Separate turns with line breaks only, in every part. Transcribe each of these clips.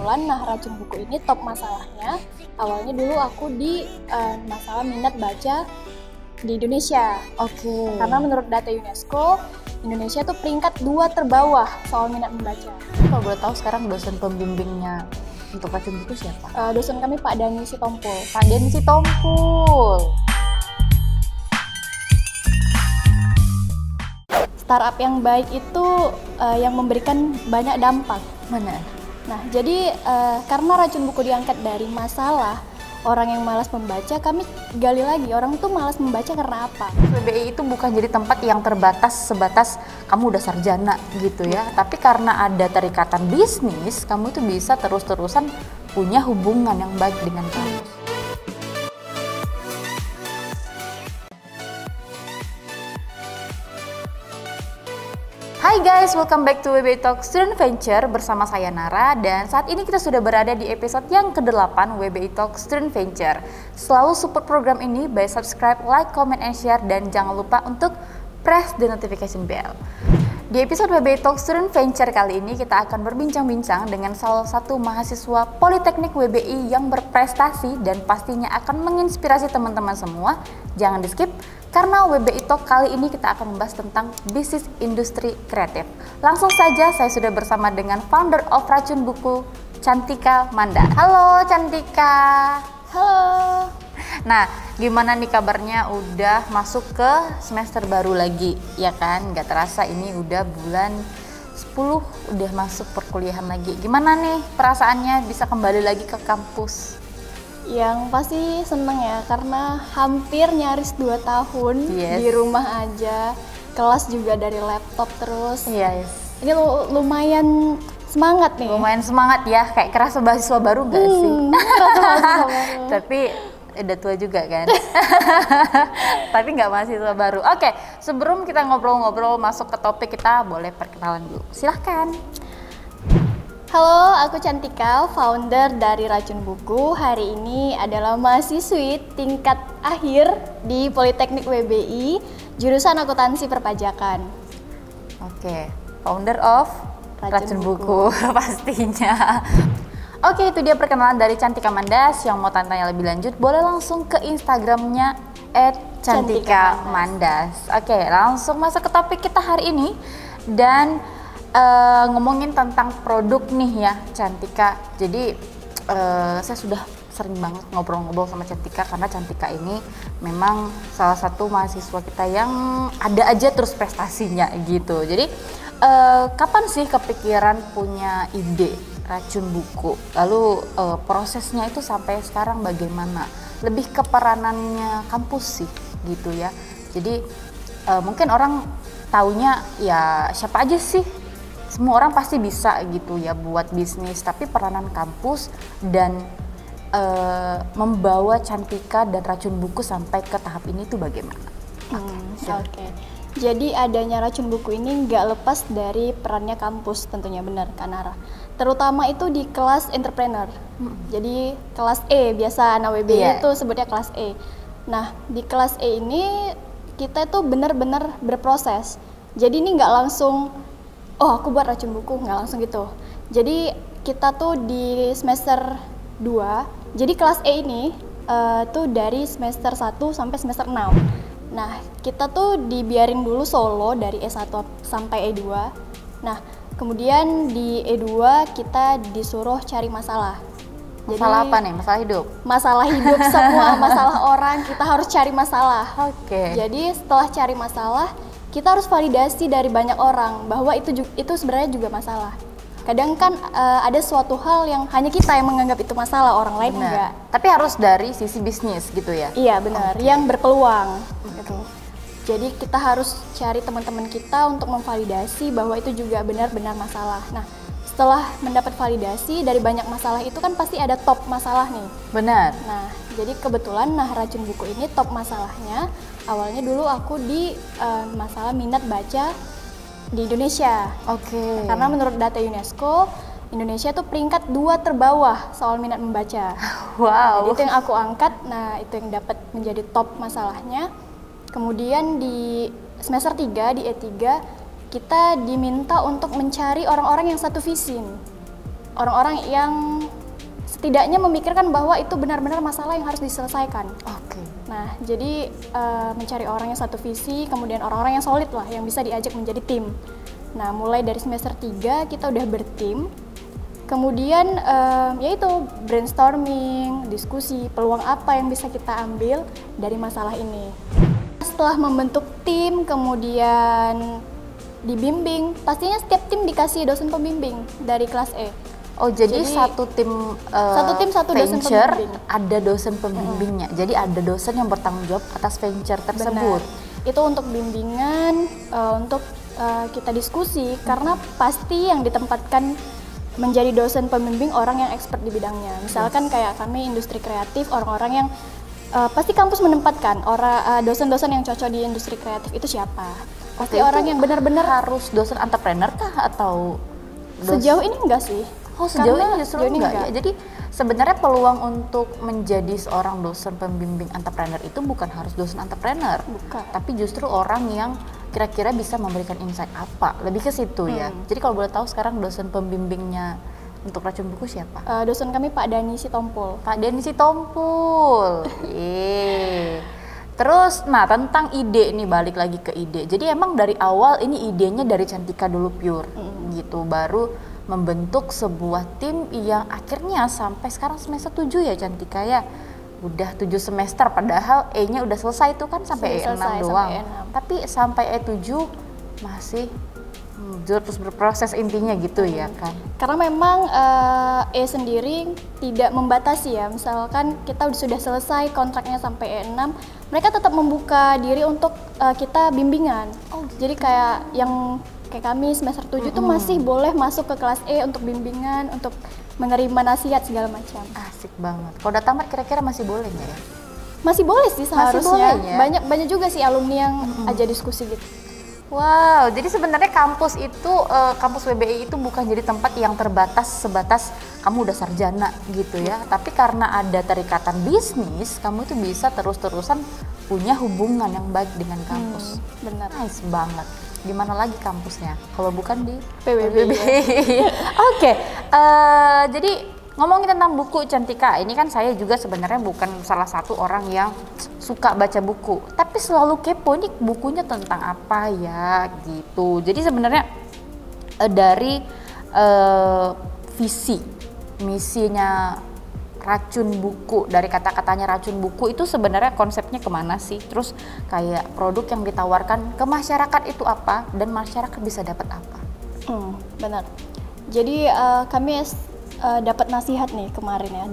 kebetulan nah racun buku ini top masalahnya. Awalnya dulu aku di masalah minat baca di Indonesia.
Oke.
Karena menurut data UNESCO, Indonesia tuh peringkat 2 terbawah soal minat membaca.
Kalau boleh tahu sekarang dosen pembimbingnya untuk racun buku siapa?
Dosen kami Pak Dani Sitompul.
Pak Dani Sitompul.
Startup yang baik itu yang memberikan banyak dampak.
Mana?
Nah, jadi karena racun buku diangkat dari masalah orang yang malas membaca, kami gali lagi orang tuh malas membaca karena apa.
WBI itu bukan jadi tempat yang terbatas sebatas kamu udah sarjana gitu ya, tapi karena ada terikatan bisnis, kamu itu bisa terus-terusan punya hubungan yang baik dengan kampus. Hai guys, welcome back to WBI Talk Student Venture bersama saya Nara, dan saat ini kita sudah berada di episode yang ke-8 WBI Talk Student Venture. Selalu support program ini by subscribe, like, comment, and share, dan jangan lupa untuk press the notification bell. Di episode WBI Talk Student Venture kali ini kita akan berbincang-bincang dengan salah satu mahasiswa Politeknik WBI yang berprestasi dan pastinya akan menginspirasi teman-teman semua. Jangan di skip, karena WBI Talk kali ini kita akan membahas tentang bisnis industri kreatif. Langsung saja saya sudah bersama dengan founder of Racun Buku, Cantika Manda. Halo Cantika.
Halo.
Nah, gimana nih kabarnya? Udah masuk ke semester baru lagi, ya kan? Gak terasa ini udah bulan 10, udah masuk perkuliahan lagi. Gimana nih perasaannya bisa kembali lagi ke kampus?
Yang pasti seneng ya, karena hampir nyaris 2 tahun di rumah aja. Kelas juga dari laptop terus.
Yes.
Ini lumayan semangat nih.
Lumayan semangat ya, kayak kerasa mahasiswa baru gak sih?
Kerasa mahasiswa baru.
Tapi udah tua juga kan? Tapi nggak mahasiswa baru. Oke, sebelum kita ngobrol-ngobrol masuk ke topik, kita boleh perkenalan dulu. Silahkan.
Halo, aku Cantika, founder dari Racun Buku. Hari ini adalah mahasiswi tingkat akhir di Politeknik WBI, jurusan akuntansi perpajakan.
Oke, founder of Racun Buku pastinya. Oke, itu dia perkenalan dari Cantika Mandas. Yang mau tanya lebih lanjut, boleh langsung ke Instagramnya @cantikamandas. Oke, langsung masuk ke topik kita hari ini. Dan ngomongin tentang produk nih ya, Cantika. Jadi saya sudah sering banget ngobrol-ngobrol sama Cantika, karena Cantika ini memang salah satu mahasiswa kita yang ada aja terus prestasinya gitu. Jadi kapan sih kepikiran punya ide Racun Buku? Lalu prosesnya itu sampai sekarang bagaimana? Lebih ke peranannya kampus sih gitu ya. Jadi mungkin orang taunya ya siapa aja sih, semua orang pasti bisa gitu ya buat bisnis, tapi peranan kampus dan membawa Cantika dan Racun Buku sampai ke tahap ini tuh bagaimana?
Oke. Jadi adanya Racun Buku ini nggak lepas dari perannya kampus tentunya, benar Kak Nara. Terutama itu di kelas entrepreneur. Jadi kelas E, biasa anak WBI itu sebutnya kelas E. Nah, di kelas E ini kita tuh benar-benar berproses. Jadi ini nggak langsung, oh aku buat Racun Buku, nggak langsung gitu. Jadi kita tuh di semester 2, jadi kelas E ini tuh dari semester 1 sampai semester 6. Nah, kita tuh dibiarin dulu solo dari E1 sampai E2. Nah, kemudian di E2 kita disuruh cari masalah.
Masalah apa nih? Masalah hidup? Masalah
hidup, semua masalah orang, kita harus cari masalah.
Oke.
Jadi setelah cari masalah, kita harus validasi dari banyak orang bahwa itu sebenarnya juga masalah. Kadang kan ada suatu hal yang hanya kita yang menganggap itu masalah, orang lain enggak.
Tapi harus dari sisi bisnis gitu ya?
Iya benar, yang berpeluang. Gitu. Jadi kita harus cari teman-teman kita untuk memvalidasi bahwa itu juga benar-benar masalah. Nah, setelah mendapat validasi dari banyak masalah itu kan pasti ada top masalah nih.
Benar.
Nah, jadi kebetulan Racun Buku ini top masalahnya. Awalnya dulu aku di masalah minat baca di Indonesia.
Oke.
Karena menurut data UNESCO, Indonesia tuh peringkat 2 terbawah soal minat membaca.
Wow.
Jadi itu yang aku angkat. Nah, itu yang dapat menjadi top masalahnya. Kemudian di semester 3 di E3 kita diminta untuk mencari orang-orang yang satu visi. Orang-orang yang setidaknya memikirkan bahwa itu benar-benar masalah yang harus diselesaikan.
Oke.
Nah, jadi mencari orang yang satu visi, kemudian orang-orang yang solid lah, yang bisa diajak menjadi tim. Nah, mulai dari semester 3 kita udah bertim. Kemudian yaitu brainstorming, diskusi, peluang apa yang bisa kita ambil dari masalah ini. Setelah membentuk tim, kemudian dibimbing, pastinya setiap tim dikasih dosen pembimbing dari kelas E.
Oh, jadi satu tim
satu dosen
venture
pembimbing.
ada dosen pembimbingnya. Jadi ada dosen yang bertanggung jawab atas venture tersebut.
Benar. Itu untuk bimbingan, untuk kita diskusi, karena pasti yang ditempatkan menjadi dosen pembimbing orang yang expert di bidangnya. Misalkan kayak kami industri kreatif, orang-orang yang pasti kampus menempatkan dosen-dosen yang cocok di industri kreatif itu siapa? Pasti orang yang benar-benar
harus dosen entrepreneur kah atau
sejauh ini enggak sih?
Oh, sejauh
Karena
ini justru enggak ya. Jadi sebenarnya peluang untuk menjadi seorang dosen pembimbing entrepreneur itu bukan harus dosen entrepreneur.
Bukan.
Tapi justru orang yang kira-kira bisa memberikan insight apa. Lebih ke situ ya. Jadi kalau boleh tahu sekarang dosen pembimbingnya untuk Racun Buku siapa?
Dosen kami Pak Dani Sitompul.
Pak Dani Sitompul. Yeay. Terus, nah tentang ide nih, balik lagi ke ide. Jadi emang dari awal ini idenya dari Cantika dulu pure, gitu. Baru membentuk sebuah tim yang akhirnya sampai sekarang semester 7 ya Cantika ya. Udah 7 semester, padahal E-nya udah selesai tuh kan sampai E6 doang. Tapi sampai E7 masih terus berproses intinya gitu ya kan.
Karena memang E sendiri tidak membatasi ya. Misalkan kita sudah selesai kontraknya sampai E6, mereka tetap membuka diri untuk kita bimbingan. Jadi kayak yang kayak kami semester 7 tuh masih boleh masuk ke kelas E untuk bimbingan, untuk menerima nasihat segala macam.
Asik banget. Kalau udah tamat kira-kira masih boleh nggak ya?
Masih boleh sih seharusnya.
Masih boleh, ya?
Banyak juga sih alumni yang aja diskusi gitu.
Wow, jadi sebenarnya kampus itu, kampus WBI itu bukan jadi tempat yang terbatas sebatas kamu udah sarjana gitu ya. Tapi karena ada terikatan bisnis, kamu itu bisa terus-terusan punya hubungan yang baik dengan kampus.
Benar.
Nice banget. Di mana lagi kampusnya? Kalau bukan di
PWBI.
Oke, jadi ngomongin tentang buku Cantika, ini kan saya juga sebenarnya bukan salah satu orang yang suka baca buku, tapi selalu kepo nih bukunya tentang apa ya gitu. Jadi sebenarnya dari visi misinya Racun Buku, dari kata-katanya Racun Buku itu sebenarnya konsepnya kemana sih? Terus kayak produk yang ditawarkan ke masyarakat itu apa dan masyarakat bisa dapat apa?
Benar. Jadi kami dapat nasihat nih kemarin ya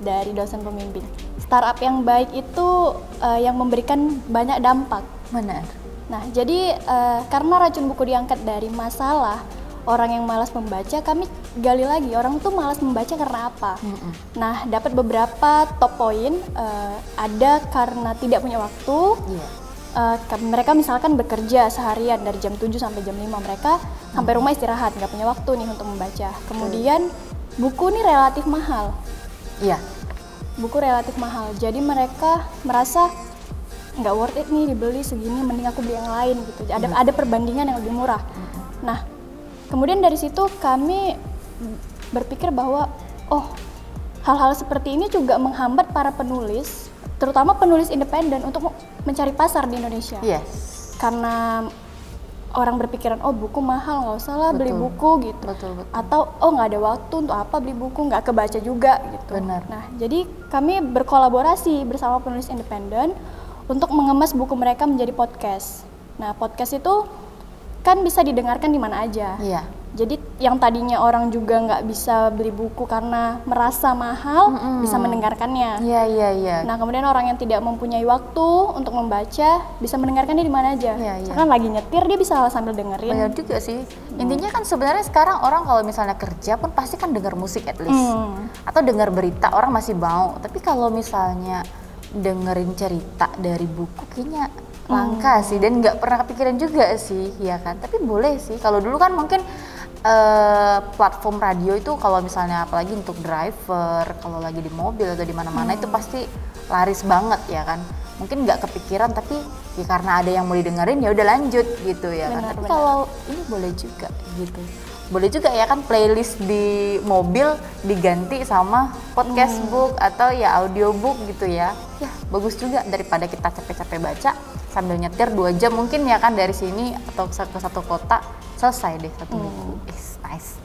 dari dosen pembimbing. Startup yang baik itu yang memberikan banyak dampak.
Benar.
Nah, jadi karena Racun Buku diangkat dari masalah orang yang malas membaca, kami gali lagi orang tuh malas membaca karena apa. Nah, dapat beberapa top poin. Ada karena tidak punya waktu. Mereka misalkan bekerja seharian dari jam 7 sampai jam 5, mereka sampai rumah istirahat, nggak punya waktu nih untuk membaca. Kemudian buku ini relatif mahal.
Iya.
Buku relatif mahal, jadi mereka merasa nggak worth it nih dibeli segini, mending aku beli yang lain gitu. Ada perbandingan yang lebih murah. Nah, kemudian dari situ kami berpikir bahwa hal-hal seperti ini juga menghambat para penulis, terutama penulis independen untuk mencari pasar di Indonesia.
Yes.
Karena orang berpikiran buku mahal, nggak usah lah beli buku gitu.
Betul.
Atau nggak ada waktu, untuk apa beli buku, nggak kebaca juga gitu.
Benar.
Nah, jadi kami berkolaborasi bersama penulis independen untuk mengemas buku mereka menjadi podcast. Nah, podcast itu kan bisa didengarkan di mana aja.
Iya.
Jadi yang tadinya orang juga nggak bisa beli buku karena merasa mahal, bisa mendengarkannya.
Iya.
Nah, kemudian orang yang tidak mempunyai waktu untuk membaca bisa mendengarkannya di mana aja. Misalkan lagi nyetir, dia bisa sambil dengerin.
Benar juga sih. Intinya kan sebenarnya sekarang orang kalau misalnya kerja pun pasti kan dengar musik at least. Atau dengar berita, orang masih mau. Tapi kalau misalnya dengerin cerita dari buku kayaknya langka sih, dan nggak pernah kepikiran juga sih, ya kan. Tapi boleh sih. Kalau dulu kan mungkin platform radio itu kalau misalnya apalagi untuk driver, kalau lagi di mobil atau di mana-mana itu pasti laris banget ya kan. Mungkin nggak kepikiran, tapi ya karena ada yang mau didengerin ya udah lanjut gitu ya kan. Tapi kalau ini boleh juga gitu, boleh juga ya kan playlist di mobil diganti sama podcast book atau ya audiobook gitu ya. Ya bagus juga daripada kita capek-capek baca sambil nyetir 2 jam mungkin ya kan dari sini atau ke satu kota selesai deh satu buku.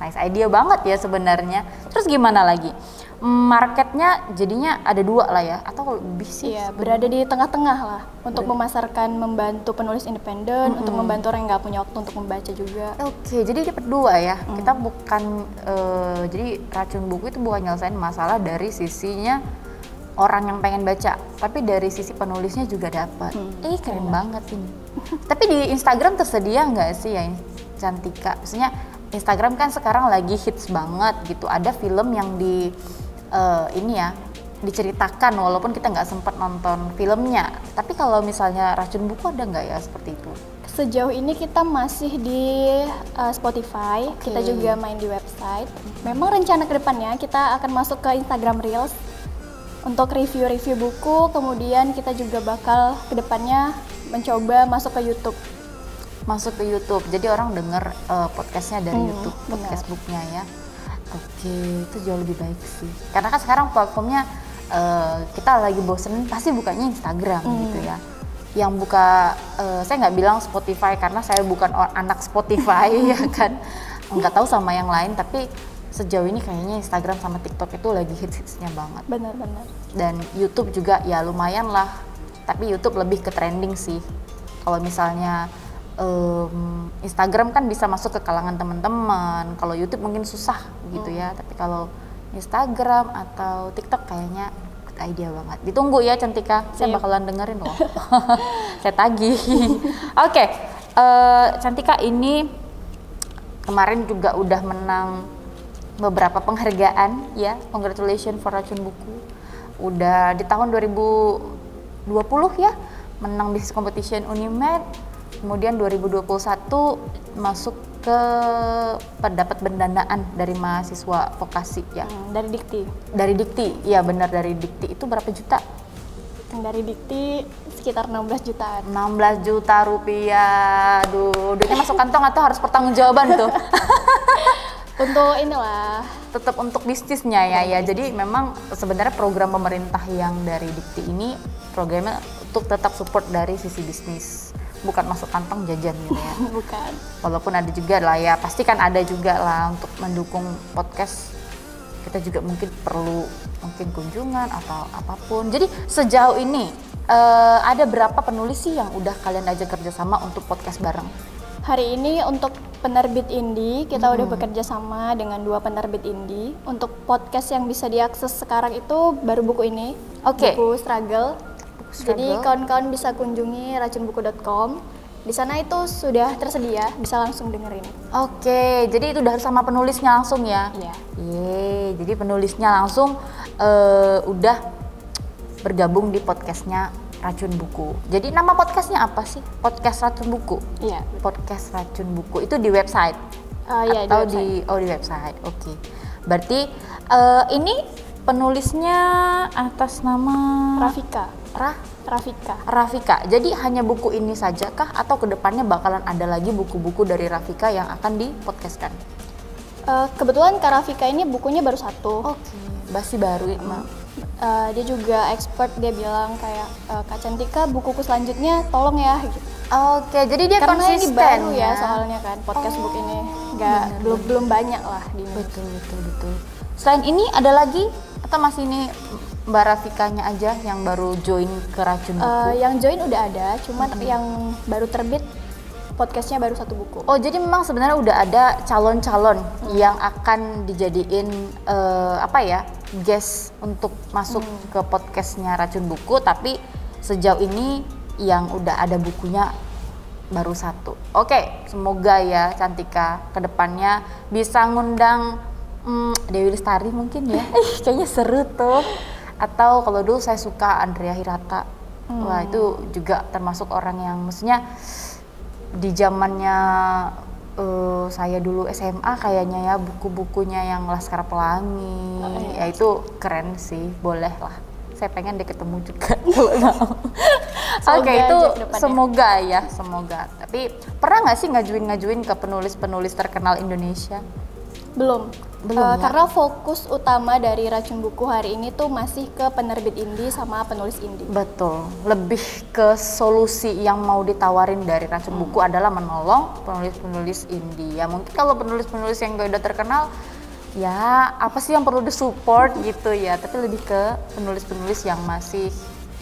Nice idea banget ya sebenarnya. Terus gimana lagi? Marketnya jadinya ada 2 lah ya atau lebih sih?
Iya, berada di tengah-tengah lah untuk memasarkan, membantu penulis independen, untuk membantu orang yang nggak punya waktu untuk membaca juga.
Oke, jadi dapat 2 ya. Kita bukan jadi Racun Buku itu bukan nyelesain masalah dari sisinya orang yang pengen baca, tapi dari sisi penulisnya juga dapat. Keren banget ini. Tapi di Instagram tersedia nggak sih ya Cantika? Maksudnya Instagram kan sekarang lagi hits banget gitu. Ada film yang ini ya diceritakan walaupun kita nggak sempat nonton filmnya. Tapi kalau misalnya Racun Buku ada nggak ya seperti itu?
Sejauh ini kita masih di Spotify, kita juga main di website. Memang rencana kedepannya kita akan masuk ke Instagram Reels untuk review-review buku, kemudian kita juga bakal kedepannya mencoba masuk ke YouTube.
Masuk ke YouTube, jadi orang denger podcastnya dari YouTube, podcast booknya ya. Oke, itu jauh lebih baik sih. Karena kan sekarang platformnya kita lagi bosen, pasti bukanya Instagram gitu ya. Yang buka, saya nggak bilang Spotify karena saya bukan anak Spotify ya kan. Nggak tahu sama yang lain, tapi sejauh ini kayaknya Instagram sama TikTok itu lagi hits-hitsnya banget.
Benar-benar.
Dan YouTube juga ya lumayan lah, tapi YouTube lebih ke trending sih. Kalau misalnya Instagram kan bisa masuk ke kalangan teman-teman, kalau YouTube mungkin susah gitu ya. Tapi kalau Instagram atau TikTok kayaknya good idea banget. Ditunggu ya Cantika, saya bakalan dengerin loh. Saya tagih. Oke, Cantika ini kemarin juga udah menang beberapa penghargaan ya. Congratulations for Racun Buku. Udah di tahun 2020 ya menang bisnis competition Unimed. Kemudian 2021 masuk ke dapat pendanaan dari mahasiswa vokasi ya.
Dari Dikti.
Dari Dikti, iya benar dari Dikti. Itu berapa juta?
Dari Dikti sekitar 16 jutaan.
16 juta rupiah. Aduh, duitnya masuk kantong atau harus pertanggungjawaban tuh?
Untuk inilah.
Tetap untuk bisnisnya ya. Jadi memang sebenarnya program pemerintah yang dari Dikti ini programnya untuk tetap support dari sisi bisnis. Bukan masuk kantong jajan gitu ya.
Bukan.
Walaupun ada juga lah ya, pasti kan ada juga lah untuk mendukung podcast. Kita juga mungkin perlu kunjungan atau apapun. Jadi sejauh ini ada berapa penulis sih yang udah kalian ajak kerjasama untuk podcast bareng?
Hari ini untuk penerbit indie kita udah bekerja sama dengan 2 penerbit indie. Untuk podcast yang bisa diakses sekarang itu baru buku ini, buku Struggle. Jadi kawan-kawan bisa kunjungi racunbuku.com. Di sana itu sudah tersedia, bisa langsung dengerin. Oke,
jadi itu udah sama penulisnya langsung ya?
Iya.
Jadi penulisnya langsung udah bergabung di podcastnya Racun Buku. Jadi nama podcastnya apa sih? Podcast Racun Buku?
Iya.
Podcast Racun Buku itu di website?
Iya,
atau
di
website. Oke. Berarti ini penulisnya atas nama
Rafika.
Rafika. Jadi hanya buku ini saja kah atau kedepannya bakalan ada lagi buku-buku dari Rafika yang akan dipodcastkan?
Kebetulan Kak Rafika ini bukunya baru 1.
Masih baru.
Dia juga expert, dia bilang kayak Kak Cantika bukuku selanjutnya tolong ya gitu.
Jadi dia
karena
konsisten
ini baru ya soalnya kan podcast book ini belum banyak lah di
Indonesia. Betul. Selain ini ada lagi atau masih ini Mbak Rafikanya aja yang baru join ke Racun Buku?
Yang join udah ada, cuman yang baru terbit podcastnya baru 1 buku.
Jadi memang sebenarnya udah ada calon-calon yang akan dijadiin guest untuk masuk ke podcastnya Racun Buku, tapi sejauh ini yang udah ada bukunya baru 1. Oke, semoga ya Cantika kedepannya bisa ngundang Dewi Lestari mungkin ya. Kayaknya seru tuh. Atau kalau dulu saya suka Andrea Hirata. Wah, itu juga termasuk orang yang maksudnya di zamannya saya dulu SMA kayaknya ya, buku-bukunya yang Laskar Pelangi. Ya itu keren sih, boleh lah. Saya pengen deh ketemu juga kalau mau. Oke, itu
aja ke depannya.
semoga ya, semoga. Tapi pernah nggak sih ngajuin ke penulis-penulis terkenal Indonesia?
Belum.
Belum ya?
Karena fokus utama dari Racun Buku hari ini tuh masih ke penerbit indie sama penulis indie.
Betul, lebih ke solusi yang mau ditawarin dari Racun Buku adalah menolong penulis-penulis indie. Ya mungkin kalau penulis-penulis yang udah terkenal, ya apa sih yang perlu disupport gitu ya. Tapi lebih ke penulis-penulis yang masih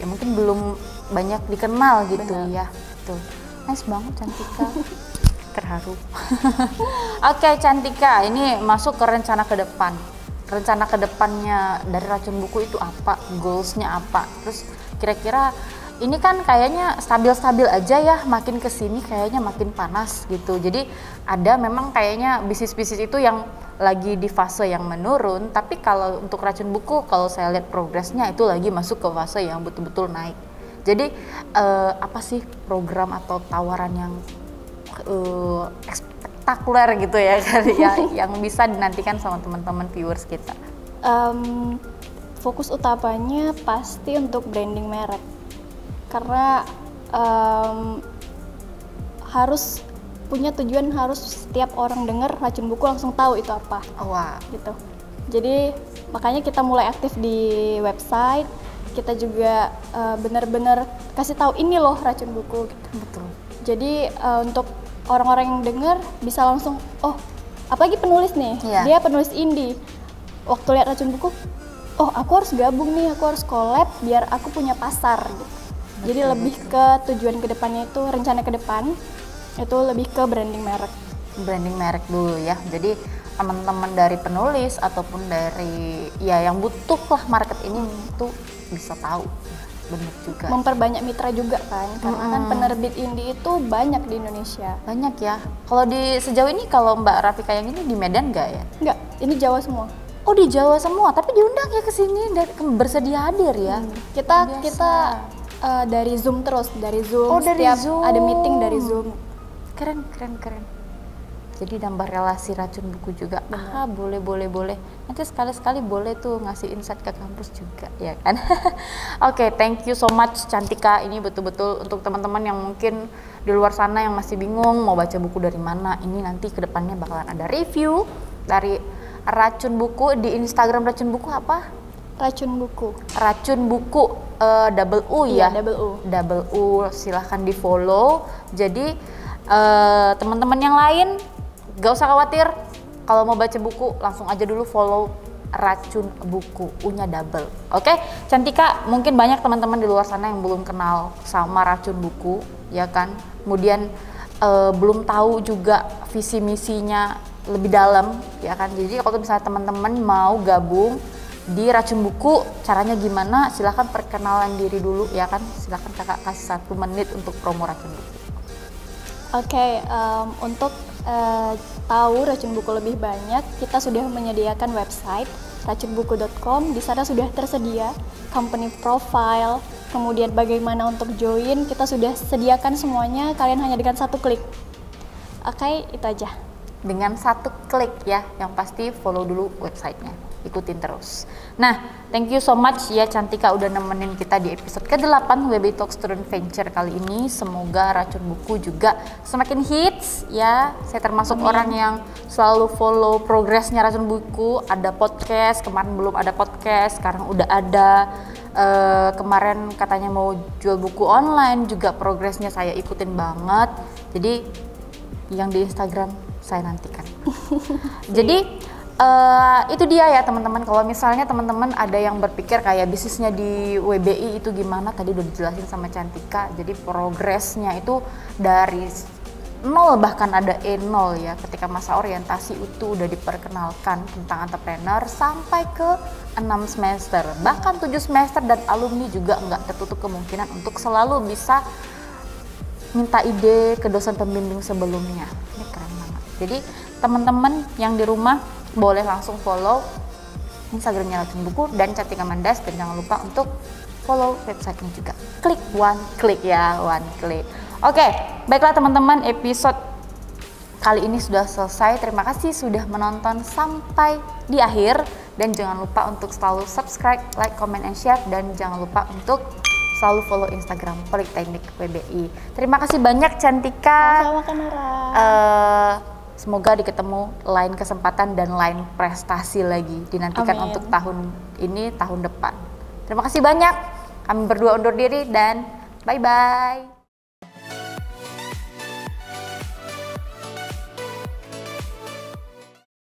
ya mungkin belum banyak dikenal gitu.
Benar.
Ya. Tuh, nice banget Cantika. Terharu. Oke Cantika, ini masuk ke rencana ke depan. Rencana ke depannya dari Racun Buku itu apa? Goalsnya apa? Terus kira-kira ini kan kayaknya stabil-stabil aja ya, makin kesini kayaknya makin panas gitu. Jadi ada memang kayaknya bisnis-bisnis itu yang lagi di fase yang menurun, tapi kalau untuk Racun Buku, kalau saya lihat progresnya itu lagi masuk ke fase yang betul-betul naik. Jadi apa sih program atau tawaran yang spektakuler gitu ya kali ya yang bisa dinantikan sama teman-teman viewers kita?
Fokus utamanya pasti untuk branding merek, karena harus punya tujuan, harus setiap orang dengar Racun Buku langsung tahu itu apa.
Wah,
Gitu. Jadi makanya kita mulai aktif di website, kita juga benar-benar kasih tahu ini loh Racun Buku gitu.
betul.
Jadi untuk orang-orang yang dengar bisa langsung, oh apalagi penulis nih,
Iya.
dia penulis indie. Waktu lihat Racun Buku, oh aku harus gabung nih, aku harus collab biar aku punya pasar gitu. Jadi lebih ke tujuan kedepannya itu, rencana ke depan itu lebih ke branding merek.
Branding merek dulu ya. Jadi teman-teman dari penulis ataupun dari ya yang butuh lah market ini tuh bisa tahu. Benar juga.
Memperbanyak mitra juga kan, karena kan penerbit indie itu banyak di Indonesia.
Banyak ya. Kalau di sejauh ini kalau Mbak Rafika yang ini di Medan nggak ya?
Enggak, ini Jawa semua.
Oh di Jawa semua, tapi diundang ya ke sini dan bersedia hadir ya.
Kita
Biasa.
dari Zoom terus, dari Zoom.
Oh, dari
Setiap
Zoom.
ada meeting dari Zoom.
Keren. Jadi nambah relasi Racun Buku juga. Ah, boleh. Nanti sekali-sekali boleh tuh ngasih insight ke kampus juga, ya kan? Oke, thank you so much Cantika. Ini betul-betul untuk teman-teman yang mungkin di luar sana yang masih bingung mau baca buku dari mana. Ini nanti kedepannya bakalan ada review dari Racun Buku di Instagram Racun Buku apa?
Racun Buku.
Racun Buku double U ya?
Iya, double U.
Double U, silahkan di follow. Jadi teman-teman yang lain gak usah khawatir, kalau mau baca buku langsung aja dulu follow Racun Buku, U-nya double. Oke, Cantika, mungkin banyak teman-teman di luar sana yang belum kenal sama Racun Buku, ya kan? Kemudian belum tahu juga visi misinya lebih dalam, ya kan? Jadi kalau misalnya teman-teman mau gabung di Racun Buku, caranya gimana? Silahkan perkenalan diri dulu, ya kan? Silahkan kakak kasih 1 menit untuk promo Racun Buku.
Oke, untuk tahu Racun Buku lebih banyak, kita sudah menyediakan website racunbuku.com. Di sana sudah tersedia company profile, kemudian bagaimana untuk join, kita sudah sediakan semuanya. Kalian hanya dengan 1 klik. Oke, itu aja.
Dengan 1 klik ya, yang pasti follow dulu websitenya, ikutin terus. Nah, thank you so much ya Cantika udah nemenin kita di episode ke-8 WB Talk Student Venture kali ini. Semoga Racun Buku juga semakin hits ya. Saya termasuk orang yang selalu follow progresnya Racun Buku. Ada podcast, kemarin belum ada podcast, sekarang udah ada. Kemarin katanya mau jual buku online, juga progresnya saya ikutin banget. Jadi yang di Instagram saya nantikan. Jadi itu dia ya teman-teman. Kalau misalnya teman-teman ada yang berpikir kayak bisnisnya di WBI itu gimana, tadi udah dijelasin sama Cantika. Jadi progresnya itu dari 0, bahkan ada E0 ya. Ketika masa orientasi itu udah diperkenalkan tentang entrepreneur sampai ke 6 semester, bahkan 7 semester, dan alumni juga nggak tertutup kemungkinan untuk selalu bisa minta ide ke dosen pembimbing sebelumnya. Ini keren banget. Jadi teman-teman yang di rumah boleh langsung follow Instagramnya Racun Buku dan Cantika Mandas, dan jangan lupa untuk follow websitenya juga. Klik one click ya, one click. Oke, baiklah teman-teman, episode kali ini sudah selesai. Terima kasih sudah menonton sampai di akhir, dan jangan lupa untuk selalu subscribe, like, comment, and share, dan jangan lupa untuk selalu follow Instagram Politeknik PBI. Terima kasih banyak Cantika.
Sama-sama Kanara.
Semoga diketemu lain kesempatan dan lain prestasi lagi dinantikan
Amin.
untuk tahun ini, tahun depan. Terima kasih banyak. Kami berdua undur diri dan bye-bye.